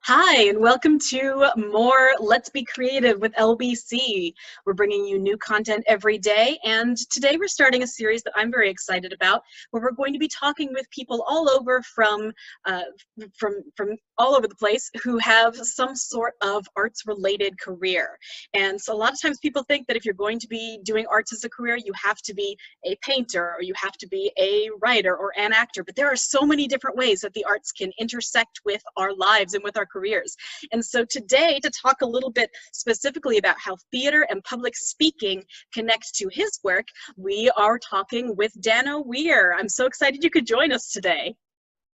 Hi, and welcome to more Let's Be Creative with LBC. We're bringing you new content every day, and today we're starting a series that I'm very excited about, where we're going to be talking with people all over from all over the place who have some sort of arts-related career. And so a lot of times people think that if you're going to be doing arts as a career, you have to be a painter, or you have to be a writer or an actor, but there are so many different ways that the arts can intersect with our lives and with our careers. And so today, to talk a little bit specifically about how theater and public speaking connect to his work, we are talking with Dano Weir. I'm so excited you could join us today.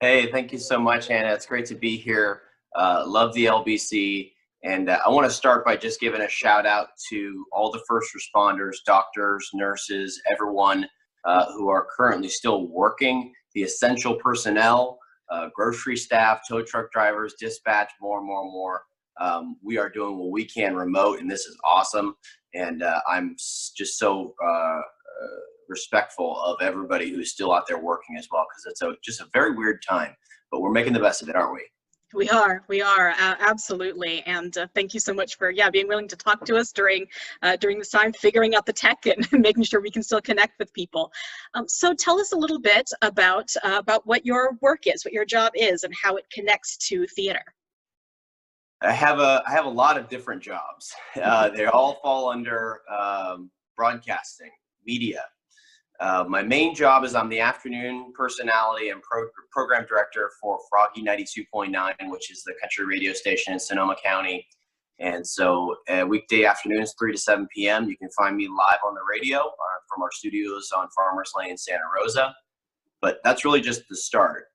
Hey, thank you so much, Hannah. It's great to be here. Love the LBC. And I want to start by just giving a shout out to all the first responders, doctors, nurses, everyone who are currently still working, the essential personnel, grocery staff, tow truck drivers, dispatch, more. We are doing what we can remote, and this is awesome. And I'm just so respectful of everybody who's still out there working as well, because it's just a very weird time, but we're making the best of it, aren't we? We are, absolutely. And thank you so much for, being willing to talk to us during this time, figuring out the tech and making sure we can still connect with people. So tell us a little bit about what your work is, what your job is, and how it connects to theater. I have a lot of different jobs. They all fall under broadcasting, media. My main job is I'm the afternoon personality and program director for Froggy 92.9, which is the country radio station in Sonoma County. And so weekday afternoons, 3 to 7 p.m., you can find me live on the radio from our studios on Farmers Lane in Santa Rosa. But that's really just the start.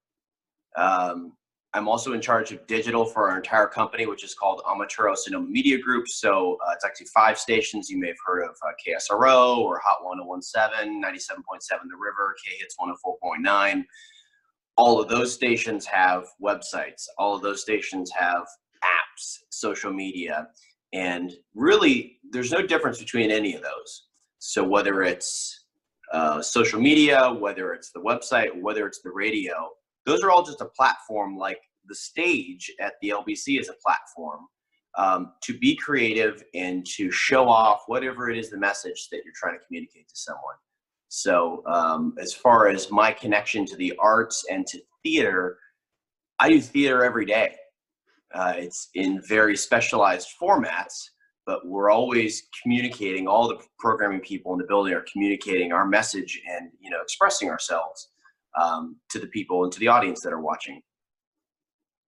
I'm also in charge of digital for our entire company, which is called Amaturo Sonoma Media Group. So it's actually 5 stations. You may have heard of KSRO or Hot 101.7, 97.7 The River, K-Hits 104.9. All of those stations have websites. All of those stations have apps, social media. And really, there's no difference between any of those. So whether it's social media, whether it's the website, whether it's the radio, those are all just a platform, like the stage at the LBC is a platform to be creative and to show off whatever it is the message that you're trying to communicate to someone. So as far as my connection to the arts and to theater, I do theater every day. It's in very specialized formats, but we're always communicating. All the programming people in the building are communicating our message and expressing ourselves to the people and to the audience that are watching.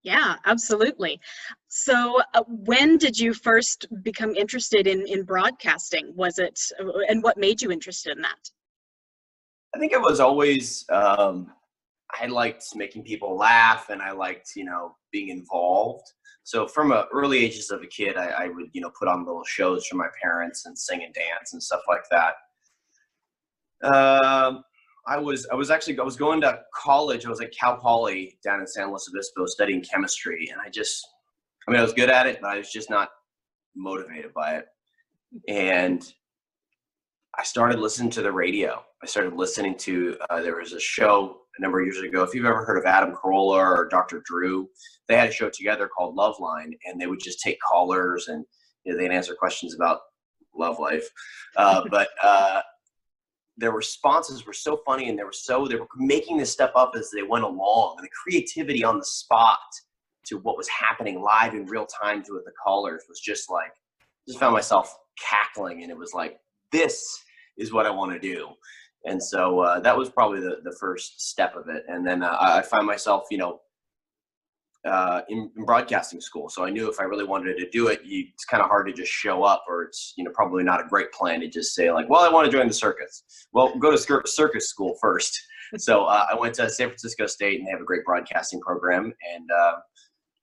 Yeah, absolutely. So when did you first become interested in broadcasting? And what made you interested in that? I think it was always, I liked making people laugh, and I liked, being involved. So from early ages of a kid, I would, put on little shows for my parents and sing and dance and stuff like that. I was going to college. I was at Cal Poly down in San Luis Obispo studying chemistry, and I was good at it, but I was just not motivated by it. And I started listening to the radio. I started listening to, there was a show a number of years ago. If you've ever heard of Adam Carolla or Dr. Drew, they had a show together called Love Line, and they would just take callers and they'd answer questions about love life. But their responses were so funny, and they were making this stuff up as they went along, and the creativity on the spot to what was happening live in real time to the callers was just found myself cackling, and it was like, this is what I want to do. And so that was probably the first step of it. And then I found myself, in broadcasting school. So I knew if I really wanted to do it, it's kind of hard to just show up, or it's, probably not a great plan to just say like, well, I want to join the circus. Well, go to circus school first. So I went to San Francisco State, and they have a great broadcasting program, and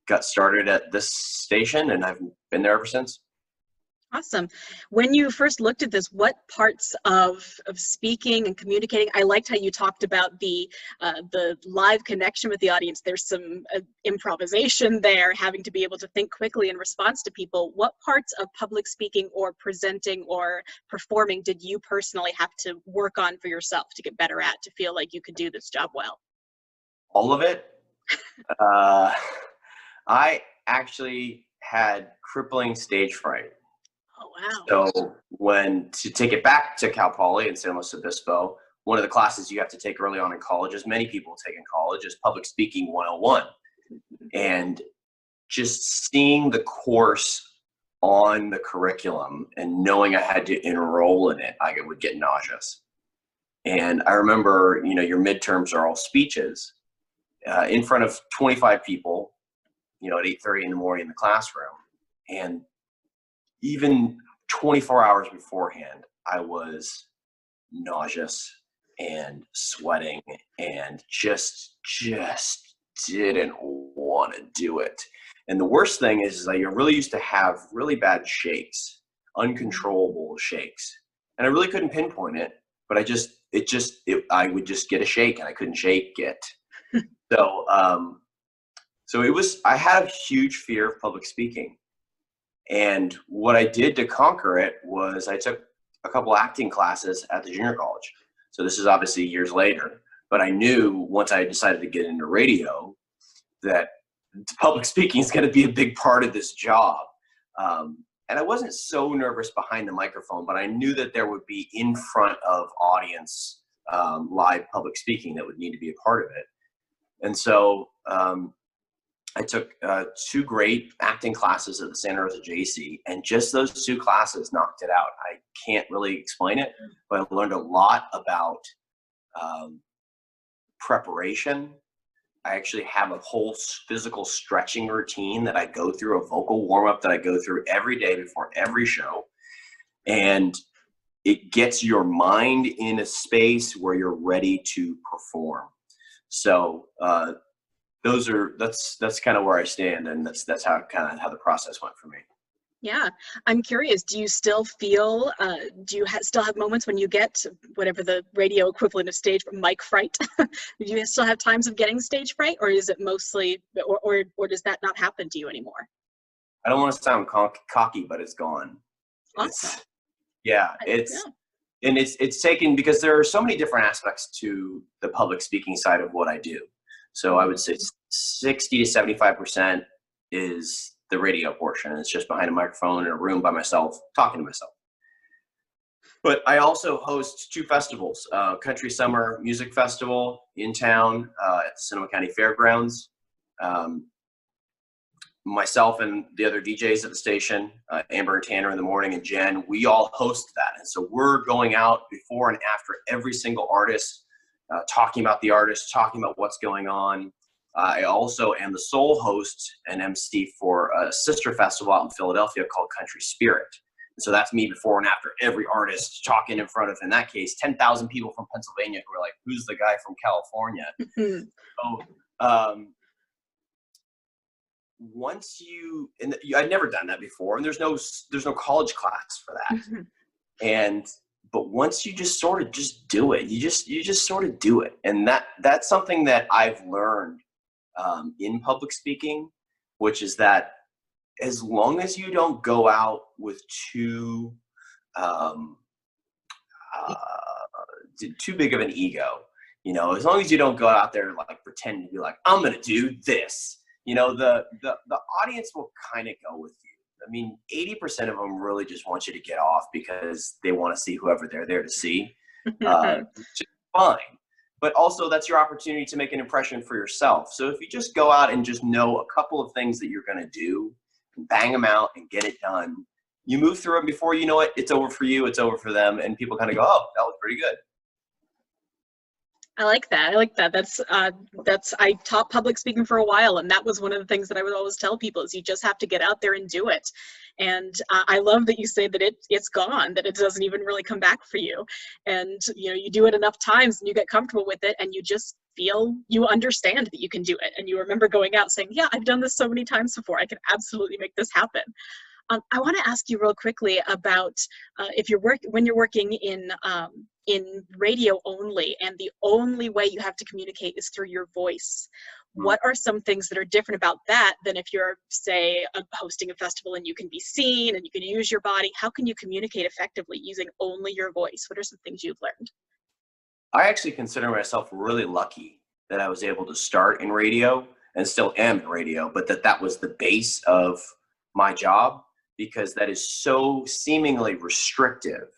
got started at this station, and I've been there ever since. Awesome. When you first looked at this, what parts of speaking and communicating, I liked how you talked about the live connection with the audience. There's some improvisation there, having to be able to think quickly in response to people. What parts of public speaking or presenting or performing did you personally have to work on for yourself to get better at, to feel like you could do this job well? All of it. Uh, I actually had crippling stage fright. Oh, wow. So to take it back to Cal Poly in San Luis Obispo, one of the classes you have to take early on in college, as many people take in college, is Public Speaking 101. And just seeing the course on the curriculum and knowing I had to enroll in it, I would get nauseous. And I remember, your midterms are all speeches in front of 25 people, at 8:30 in the morning in the classroom. And even 24 hours beforehand, I was nauseous and sweating and just didn't want to do it. And the worst thing is I really used to have really bad shakes, uncontrollable shakes. And I really couldn't pinpoint it, but I would just get a shake and I couldn't shake it. So, I had a huge fear of public speaking. And what I did to conquer it was I took a couple acting classes at the junior college. So this is obviously years later, but I knew once I decided to get into radio that public speaking is going to be a big part of this job. And I wasn't so nervous behind the microphone, but I knew that there would be in front of audience live public speaking that would need to be a part of it. And so I took 2 great acting classes at the Santa Rosa JC, and just those 2 classes knocked it out. I can't really explain it, but I learned a lot about preparation. I actually have a whole physical stretching routine that I go through, a vocal warm-up that I go through every day before every show. And it gets your mind in a space where you're ready to perform. So that's kind of where I stand, and that's how the process went for me. Yeah, I'm curious, do you still feel, still have moments when you get whatever the radio equivalent of stage mic fright? Do you still have times of getting stage fright, or is it mostly, or does that not happen to you anymore? I don't want to sound cocky, but it's gone. Awesome. It's taken, because there are so many different aspects to the public speaking side of what I do. So I would say 60 to 75% is the radio portion. It's just behind a microphone in a room by myself, talking to myself. But I also host 2 festivals, Country Summer Music Festival in town at the Sonoma County Fairgrounds. Myself and the other DJs at the station, Amber and Tanner in the morning, and Jen, we all host that. And so we're going out before and after every single artist, talking about the artist, talking about what's going on. I also am the sole host and MC for a sister festival out in Philadelphia called Country Spirit. And so that's me before and after every artist, talking in front of, in that case, 10,000 people from Pennsylvania who are like, who's the guy from California? So once I'd never done that before, and there's no college class for that. But once you just sort of just do it, you just sort of do it. And that's something that I've learned in public speaking, which is that as long as you don't go out with too big of an ego, as long as you don't go out there and like pretend to be like, I'm going to do this, the audience will kind of go with you. I mean, 80% of them really just want you to get off because they want to see whoever they're there to see. Just fine. But also that's your opportunity to make an impression for yourself. So if you just go out and just know a couple of things that you're going to do, and bang them out and get it done, you move through it, before you know it, it's over for you, it's over for them, and people kind of go, oh, that was pretty good. I like that. I taught public speaking for a while, and that was one of the things that I would always tell people is you just have to get out there and do it. And I love that you say that it's gone, that it doesn't even really come back for you. And you do it enough times and you get comfortable with it, and you just feel you understand that you can do it. And you remember going out saying, yeah, I've done this so many times before, I can absolutely make this happen. I want to ask you real quickly about when you're working in radio only, and the only way you have to communicate is through your voice. What are some things that are different about that than if you're, say, hosting a festival and you can be seen and you can use your body? How can you communicate effectively using only your voice? What are some things you've learned? I actually consider myself really lucky that I was able to start in radio and still am in radio, but that was the base of my job, because that is so seemingly restrictive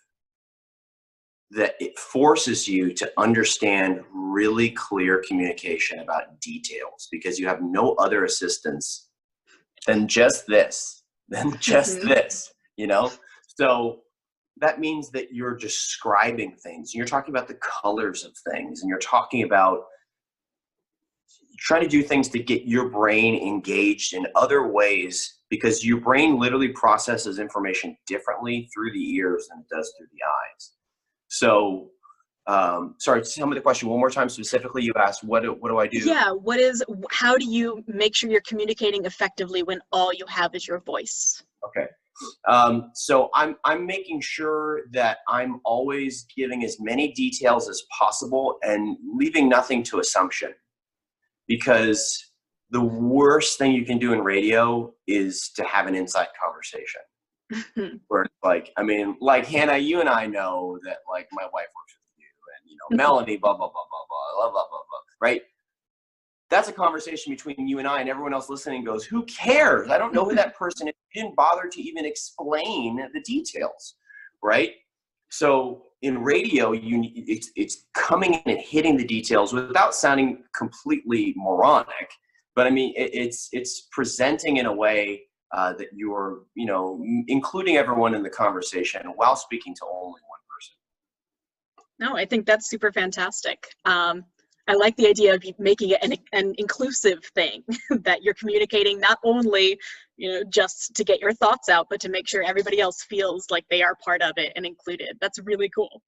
that it forces you to understand really clear communication about details, because you have no other assistance than just this, you know? So that means that you're describing things, and you're talking about the colors of things, and you're talking about trying to do things to get your brain engaged in other ways, because your brain literally processes information differently through the ears than it does through the eyes. So, sorry, tell me the question one more time specifically. You asked, what do I do? Yeah, how do you make sure you're communicating effectively when all you have is your voice? Okay. So I'm making sure that I'm always giving as many details as possible and leaving nothing to assumption, because the worst thing you can do in radio is to have an inside conversation. Where it's like, I mean, like Hannah, you and I know that like my wife works with you, and you know, Melanie, blah, blah, blah, blah, blah, blah, blah, blah, right? That's a conversation between you and I, and everyone else listening goes, who cares? I don't know who that person is. You didn't bother to even explain the details, right? So in radio, it's coming in and hitting the details without sounding completely moronic. But I mean, it's presenting in a way that you're, you know, including everyone in the conversation while speaking to only one person. No, I think that's super fantastic. I like the idea of making it an inclusive thing, that you're communicating not only, you know, just to get your thoughts out, but to make sure everybody else feels like they are part of it and included. That's really cool.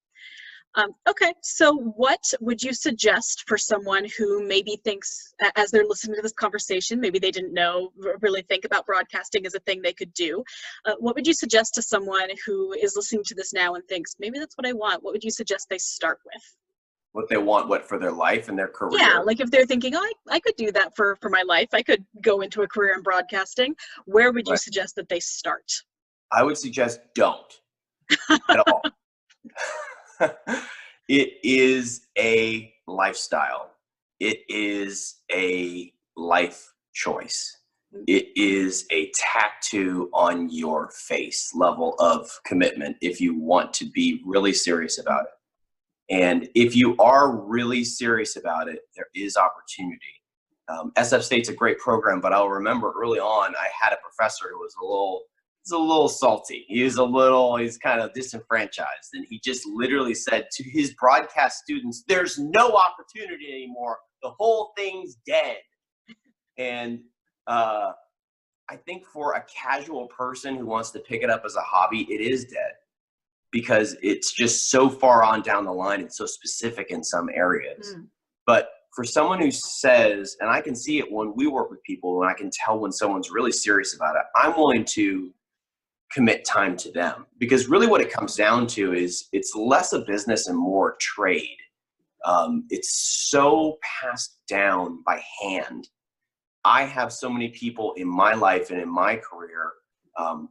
Okay, so what would you suggest for someone who maybe thinks, as they're listening to this conversation, maybe they didn't really think about broadcasting as a thing they could do. What would you suggest to someone who is listening to this now and thinks, maybe that's what I want? What would you suggest they start with? What they want, for their life and their career? Yeah, like if they're thinking, oh, I could do that for my life. I could go into a career in broadcasting. Where would you suggest that they start? I would suggest don't at all. It is a lifestyle. It is a life choice. It is a tattoo on your face level of commitment if you want to be really serious about it. And if you are really serious about it, there is opportunity. SF State's a great program, but I'll remember early on, I had a professor who was a little salty. He's kind of disenfranchised. And he just literally said to his broadcast students, there's no opportunity anymore. The whole thing's dead. And I think for a casual person who wants to pick it up as a hobby, it is dead, because it's just so far on down the line and so specific in some areas. But for someone who says, and I can see it when we work with people, and I can tell when someone's really serious about it, I'm willing to commit time to them, because really what it comes down to is it's less a business and more a trade. It's so passed down by hand. I have so many people in my life and in my career,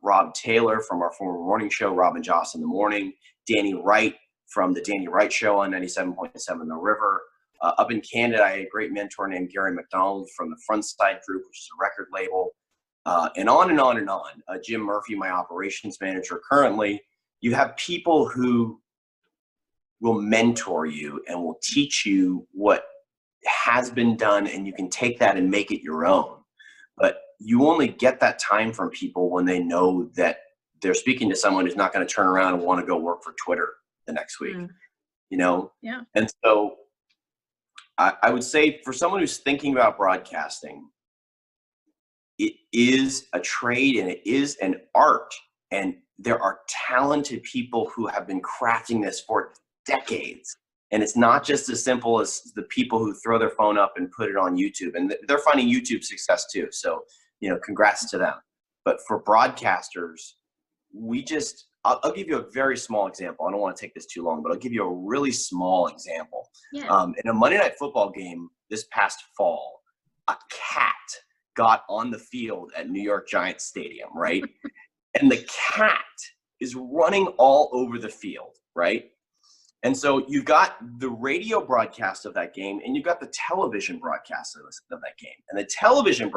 Rob Taylor from our former morning show, Rob and Joss in the Morning, Danny Wright from the Danny Wright Show on 97.7 The River. Up in Canada, I had a great mentor named Gary McDonald from the Frontside Group, which is a record label. And on and on and on. Jim Murphy, my operations manager currently. You have people who will mentor you and will teach you what has been done, and you can take that and make it your own. But you only get that time from people when they know that they're speaking to someone who's not going to turn around and want to go work for Twitter the next week, you know? Yeah. And so I would say for someone who's thinking about broadcasting, it is a trade and it is an art, and there are talented people who have been crafting this for decades. And it's not just as simple as the people who throw their phone up and put it on YouTube, and they're finding YouTube success too. So, you know, congrats to them. But for broadcasters, I'll give you a very small example. I don't want to take this too long, but I'll give you a really small example. Yeah. In a Monday Night Football game this past fall, a cat got on the field at New York Giants Stadium, right? And the cat is running all over the field, right? And so you've got the radio broadcast of that game, and you've got the television broadcast of that game. And the television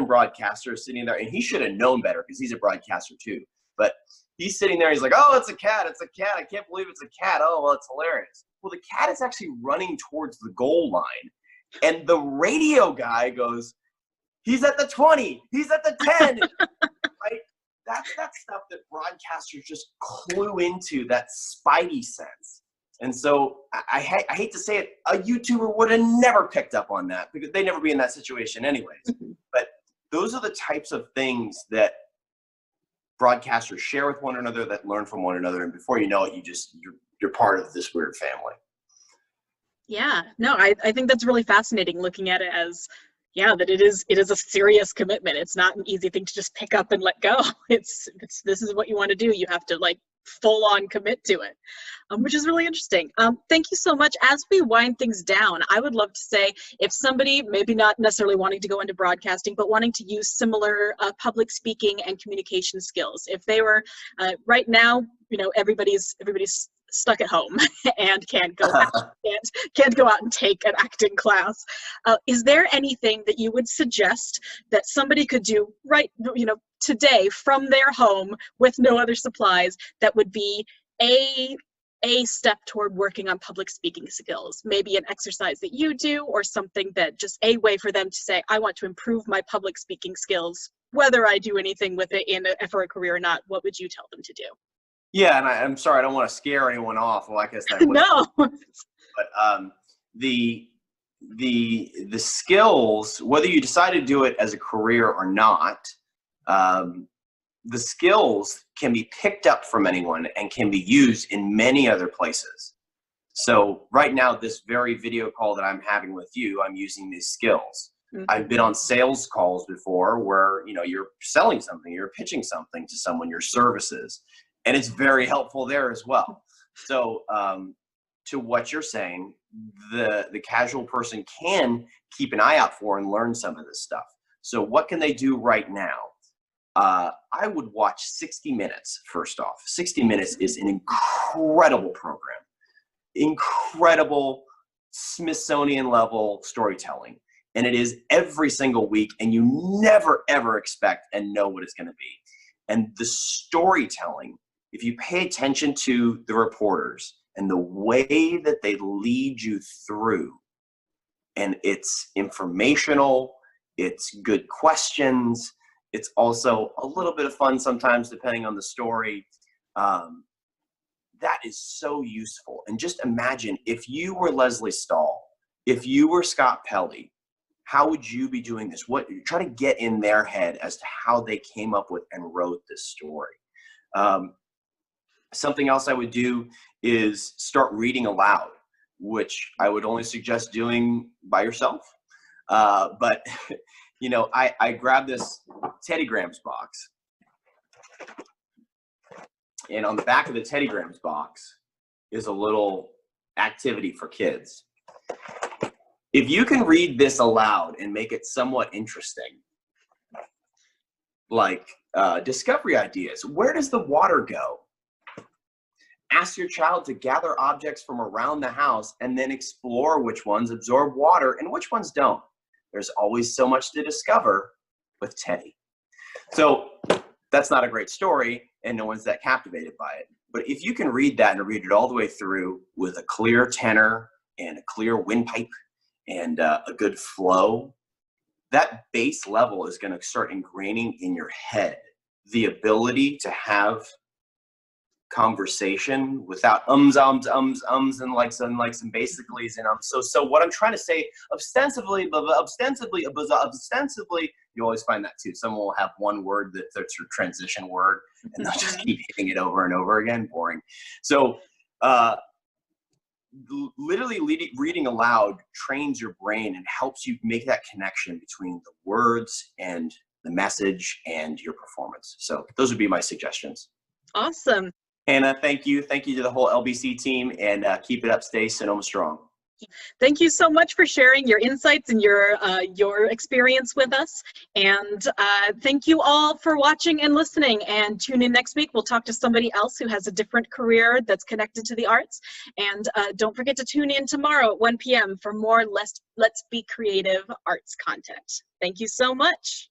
broadcaster is sitting there, and he should have known better because he's a broadcaster too. But he's sitting there, he's like, oh, it's a cat, it's a cat. I can't believe it's a cat. Oh, well, it's hilarious. Well, the cat is actually running towards the goal line. And the radio guy goes, he's at the 20, he's at the 10, right? That's that stuff that broadcasters just clue into, that spidey sense. And so I hate to say it, a YouTuber would have never picked up on that because they'd never be in that situation anyways. But those are the types of things that broadcasters share with one another, that learn from one another. And before you know it, you're part of this weird family. Yeah, no, I think that's really fascinating, looking at it as, yeah, that it is a serious commitment. It's not an easy thing to just pick up and let go. It's this is what you want to do. You have to like full on commit to it, which is really interesting. Thank you so much. As we wind things down, I would love to say, if somebody maybe not necessarily wanting to go into broadcasting, but wanting to use similar public speaking and communication skills, if they were right now, you know, everybody's stuck at home and can't go out and take an acting class. Is there anything that you would suggest that somebody could do right, you know, today from their home with no other supplies, that would be a step toward working on public speaking skills? Maybe an exercise that you do, or something that just a way for them to say, I want to improve my public speaking skills, whether I do anything with it for a career or not. What would you tell them to do? Yeah, and I'm sorry, I don't want to scare anyone off. Well, I guess that was, no. But the skills, whether you decide to do it as a career or not, the skills can be picked up from anyone and can be used in many other places. So right now, this very video call that I'm having with you, I'm using these skills. Mm-hmm. I've been on sales calls before where, you know, you're selling something, you're pitching something to someone, your services, and it's very helpful there as well. So to what you're saying, the casual person can keep an eye out for and learn some of this stuff. So what can they do right now? I would watch 60 Minutes first off. 60 Minutes is an incredible program, incredible Smithsonian level storytelling. And it is every single week, and you never, ever expect and know what it's going to be. And the storytelling, if you pay attention to the reporters and the way that they lead you through, and it's informational, it's good questions, it's also a little bit of fun sometimes depending on the story, that is so useful. And just imagine if you were Leslie Stahl, if you were Scott Pelley, how would you be doing this? Try to get in their head as to how they came up with and wrote this story. Something else I would do is start reading aloud, which I would only suggest doing by yourself. But you know, I grabbed this Teddy Grahams box, and on the back of the Teddy Grahams box is a little activity for kids. If you can read this aloud and make it somewhat interesting, like discovery ideas, where does the water go? Ask your child to gather objects from around the house and then explore which ones absorb water and which ones don't. There's always so much to discover with Teddy. So that's not a great story, and no one's that captivated by it. But if you can read that and read it all the way through with a clear tenor and a clear windpipe and a good flow, that base level is going to start ingraining in your head the ability to have conversation without and like some basicallys and so what I'm trying to say, ostensibly, you always find that too. Someone will have one word that's your transition word, and they'll just keep hitting it over and over again. Boring. So literally reading aloud trains your brain and helps you make that connection between the words and the message and your performance. So those would be my suggestions. Awesome. Hannah, thank you. Thank you to the whole LBC team, and keep it up. Stay Sonoma strong. Thank you so much for sharing your insights and your experience with us. And thank you all for watching and listening. And tune in next week. We'll talk to somebody else who has a different career that's connected to the arts. And don't forget to tune in tomorrow at 1 p.m. for more Let's Be Creative arts content. Thank you so much.